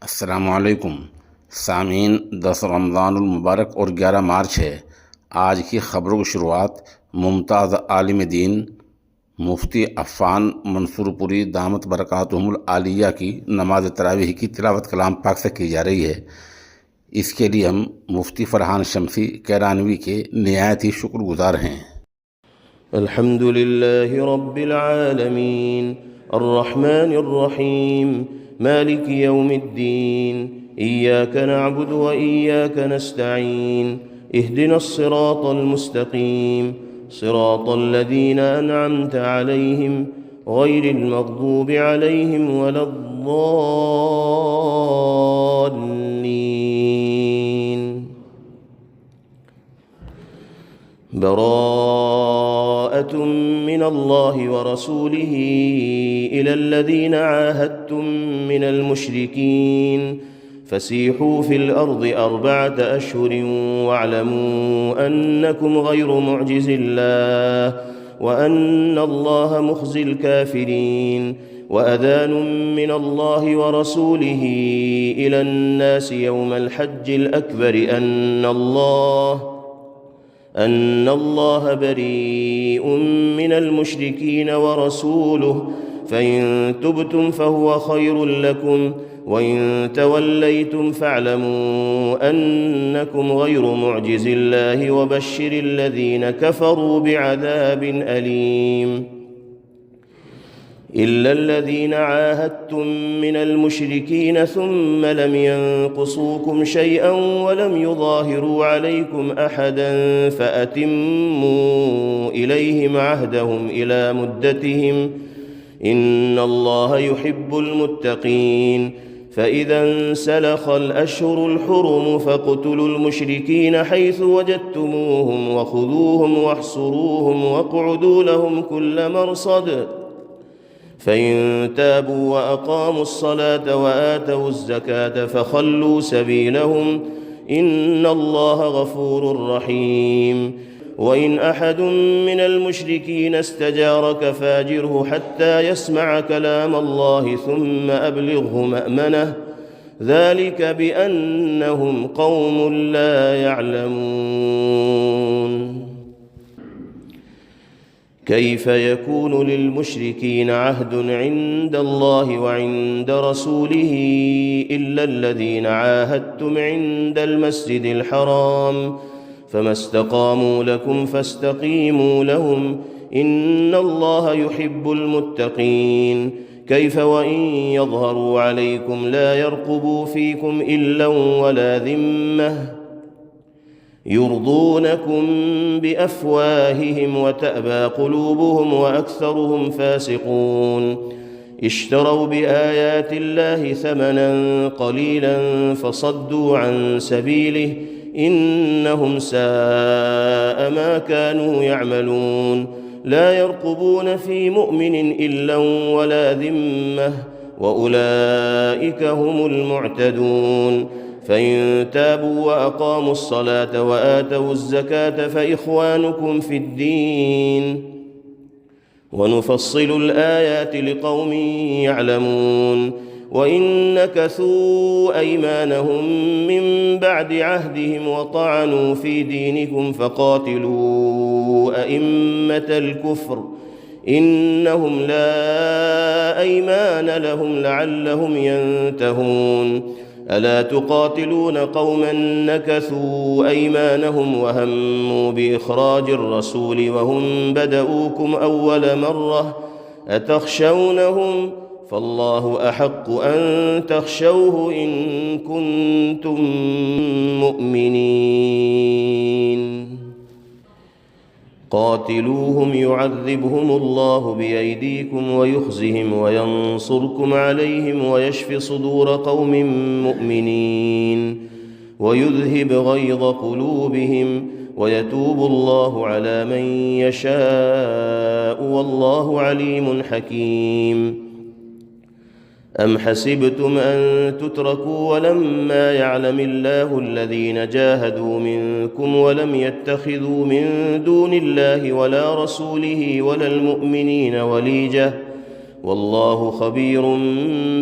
अस्सलामुअलैकुम सामीन। 10 रमज़ानुल-मुबारक और 11 मार्च है। आज की ख़बरों की शुरुआत मुमताज़ आलिम दीन मुफ्ती अफ़ान मंसूरपुरी दामत बरकातुहुमुल आलिया की नमाज तरावीह की तिलावत कलाम पाक से की जा रही है। इसके लिए हम मुफ्ती फ़रहान शमसी कैरानवी के निहायत ही शुक्रगुज़ार हैं। अल्हम्दुलिल्लाहि रब्बिल आलमीन अर्रहमानिर रहीम मालिकि यौमिद्दीन इय्याका नअबुदु व इय्याका नस्तईन इहदिनस सिरातल मुस्तकीम सिरातल लज़ीना अनअमत अलैहिम गैरिल मग़दूबि अलैहिम वलद्दॉल्लीन। براءة من الله ورسوله إلى الذين عاهدتم من المشركين فسيحوا في الأرض 4 أشهر واعلموا أنكم غير معجز الله وأن الله مخزي الكافرين. وأذان من الله ورسوله إلى الناس يوم الحج الأكبر أن الله بريء من المشركين ورسوله فإن تبتم فهو خير لكم وإن توليتم فاعلموا أنكم غير معجز الله وبشر الذين كفروا بعذاب أليم. إلا الذين عاهدتم من المشركين ثم لم ينقصوكم شيئا ولم يظاهروا عليكم أحدا فأتموا إليهم عهدهم إلى مدتهم إن الله يحب المتقين. فإذا انسلخ الأشهر الحرم فاقتلوا المشركين حيث وجدتموهم وخذوهم واحصروهم واقعدوا لهم كل مرصد فإن تابوا وأقاموا الصلاة وآتوا الزكاة فخلوا سبيلهم إن الله غفور رحيم. وإن أحد من المشركين استجارك فاجره حتى يسمع كلام الله ثم أبلغه مأمنه ذلك بأنهم قوم لا يعلمون. كيف يكون للمشركين عهد عند الله وعند رسوله إلا الذين عاهدتم عند المسجد الحرام فما استقاموا لكم فاستقيموا لهم إن الله يحب المتقين. كيف وإن يظهروا عليكم لا يرقبوا فيكم إلا ولا ذمة يرضونكم بأفواههم وتأبى قلوبهم وأكثرهم فاسقون. اشتروا بآيات الله ثمنا قليلا فصدوا عن سبيله إنهم ساء ما كانوا يعملون. لا يرقبون في مؤمن إلا ولا ذمة وأولئك هم المعتدون. فإن تابوا وأقاموا الصلاة وآتوا الزكاة فإخوانكم في الدين ونفصل الآيات لقوم يعلمون. وإن نكثوا أيمانهم من بعد عهدهم وطعنوا في دينكم فقاتلوا أئمة الكفر إنهم لا أيمان لهم لعلهم ينتهون. ألا تقاتلون قوما نكثوا أيمانهم وهموا بإخراج الرسول وهم بدؤوكم أول مرة أتخشونهم فالله أحق أن تخشوه إن كنتم مؤمنين. قاتلوهم يعذبهم الله بأيديكم ويخزهم وينصركم عليهم ويشف صدور قوم مؤمنين ويذهب غيظ قلوبهم ويتوب الله على من يشاء والله عليم حكيم. أم حسبتم أن تتركوا ولما يعلم الله الذين جاهدوا منكم ولم يتخذوا من دون الله ولا رسوله ولا المؤمنين وليجة والله خبير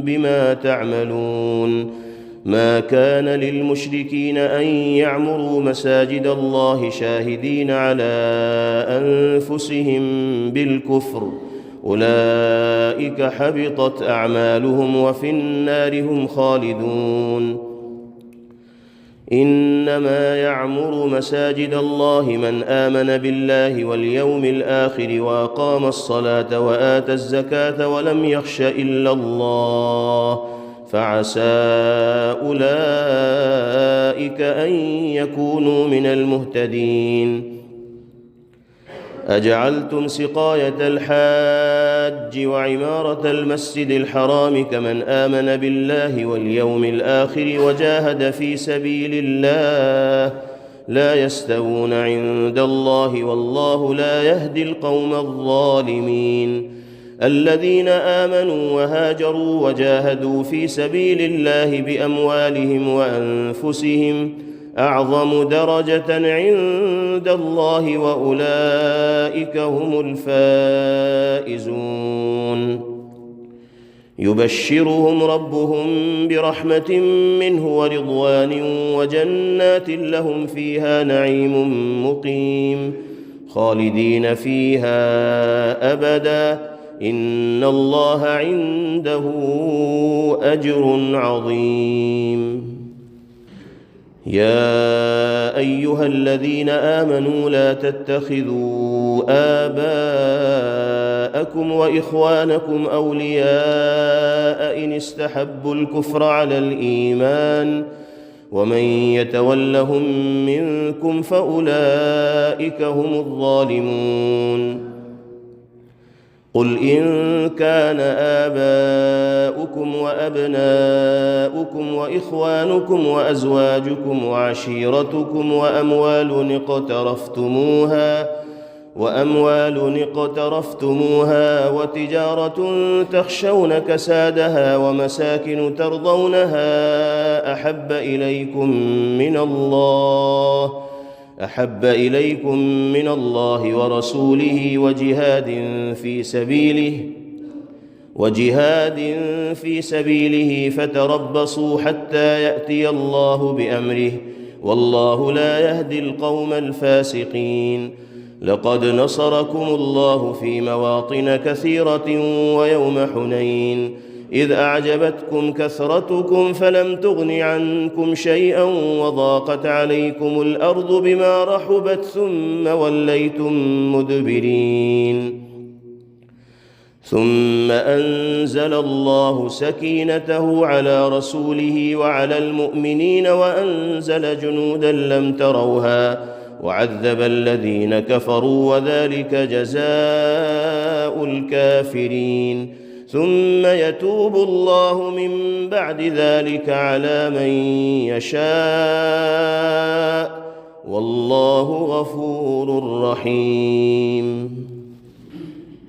بما تعملون. ما كان للمشركين أن يعمروا مساجد الله شاهدين على أنفسهم بالكفر، أولئك حبطت أعمالهم وفي النار هم خالدون. إنما يعمر مساجد الله من آمن بالله واليوم الآخر وأقام الصلاة وآتى الزكاة ولم يخش إلا الله، فعسى أولئك أن يكونوا من المهتدين. أجعلتم سقاية الحاج وعمارة المسجد الحرام كمن آمن بالله واليوم الآخر وجاهد في سبيل الله لا يستوون عند الله والله لا يهدي القوم الظالمين. الذين آمنوا وهاجروا وجاهدوا في سبيل الله بأموالهم وأنفسهم أعظم درجة عند الله وأولئك هم الفائزون. يبشرهم ربهم برحمة منه ورضوان وجنات لهم فيها نعيم مقيم خالدين فيها أبدا إن الله عنده أجر عظيم. يا أيها الذين آمنوا لا تتخذوا آباءكم وإخوانكم أولياء إن استحبوا الكفر على الإيمان ومن يتولهم منكم فأولئك هم الظالمون. قل إن كان آباؤكم وأبناؤكم وإخوانكم وأزواجكم وعشيرتكم وأموال اقترفتموها وتجارة تخشون كسادها ومساكن ترضونها أحب إليكم من الله ورسوله وجهاد في سبيله فتربصوا حتى يأتي الله بأمره والله لا يهدي القوم الفاسقين. لقد نصركم الله في مواطن كثيرة ويوم حنين إذ أعجبتكم كثرتكم فلم تغن عنكم شيئا وضاقت عليكم الأرض بما رحبت ثم وليتم مدبرين. ثم أنزل الله سكينته على رسوله وعلى المؤمنين وأنزل جنودا لم تروها وعذب الذين كفروا وذلك جزاء الكافرين. ثم يتوب الله من بعد ذلك على من يشاء والله غفور رحيم.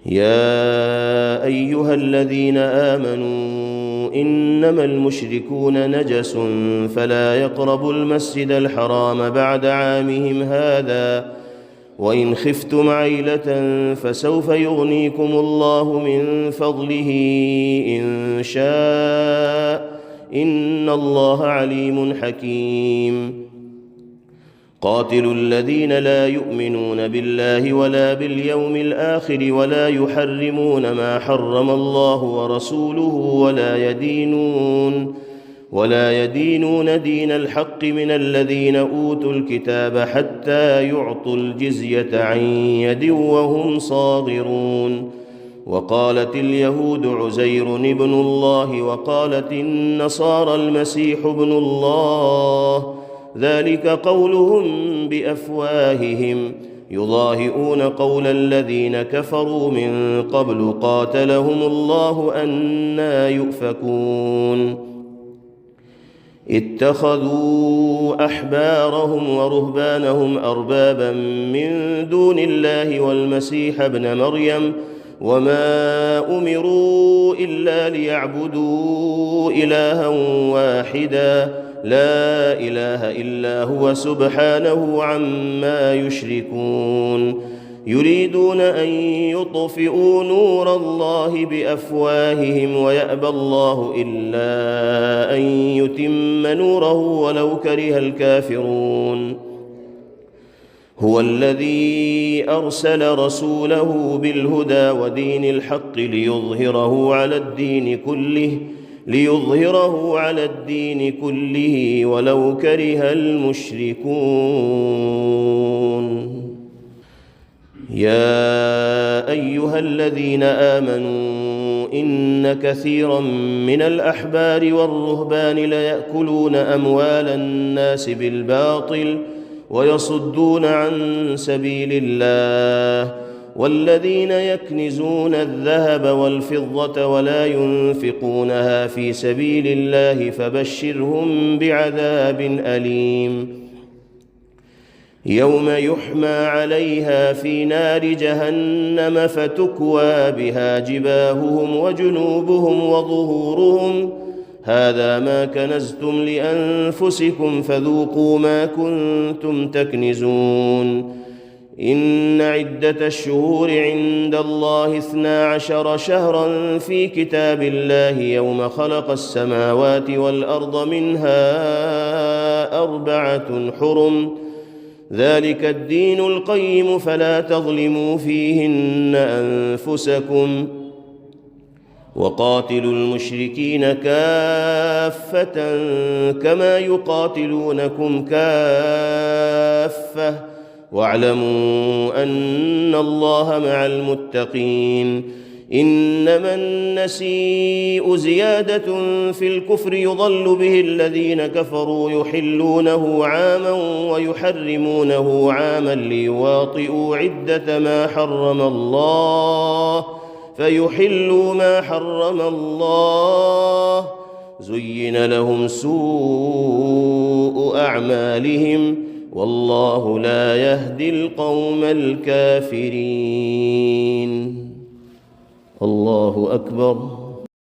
يا أيها الذين آمنوا إنما المشركون نجس فلا يقربوا المسجد الحرام بعد عامهم هذا وإن خفتم عيلة فسوف يغنيكم الله من فضله إن شاء إن الله عليم حكيم. قاتلوا الذين لا يؤمنون بالله ولا باليوم الآخر ولا يحرمون ما حرم الله ورسوله ولا يدينون دين الحق من الذين أوتوا الكتاب حتى يعطوا الجزية عن يد وهم صاغرون. وقالت اليهود عزير ابن الله وقالت النصارى المسيح ابن الله ذلك قولهم بأفواههم يضاهئون قول الذين كفروا من قبل قاتلهم الله أنى يؤفكون. اتخذوا أحبارهم ورهبانهم أربابا من دون الله والمسيح ابن مريم وما أمروا إلا ليعبدوا إلها واحدا لا إله إلا هو سبحانه عما يشركون. يريدون أن يطفئوا نور الله بأفواههم ويأبى الله إلا أن يتم نوره ولو كره الكافرون. هو الذي أرسل رسوله بالهدى ودين الحق ليظهره على الدين كله ولو كره المشركون. يا أيها الذين آمنوا إن كثيرا من الأحبار والرهبان ليأكلون أموال الناس بالباطل ويصدون عن سبيل الله، والذين يكنزون الذهب والفضة ولا ينفقونها في سبيل الله فبشرهم بعذاب أليم. يوم يحمى عليها في نار جهنم فتكوى بها جباههم وجنوبهم وظهورهم هذا ما كنزتم لأنفسكم فذوقوا ما كنتم تكنزون. إن عدة الشهور عند الله 12 شهرا في كتاب الله يوم خلق السماوات والأرض منها 4 حرم ذلك الدين القيم فلا تظلموا فيهن أنفسكم وقاتلوا المشركين كافة كما يقاتلونكم كافة واعلموا أن الله مع المتقين. إنما النسيء زيادة في الكفر يضل به الذين كفروا يحلونه عاما ويحرمونه عاما ليواطئوا عدة ما حرم الله فيحلوا ما حرم الله زين لهم سوء أعمالهم والله لا يهدي القوم الكافرين. الله أكبر.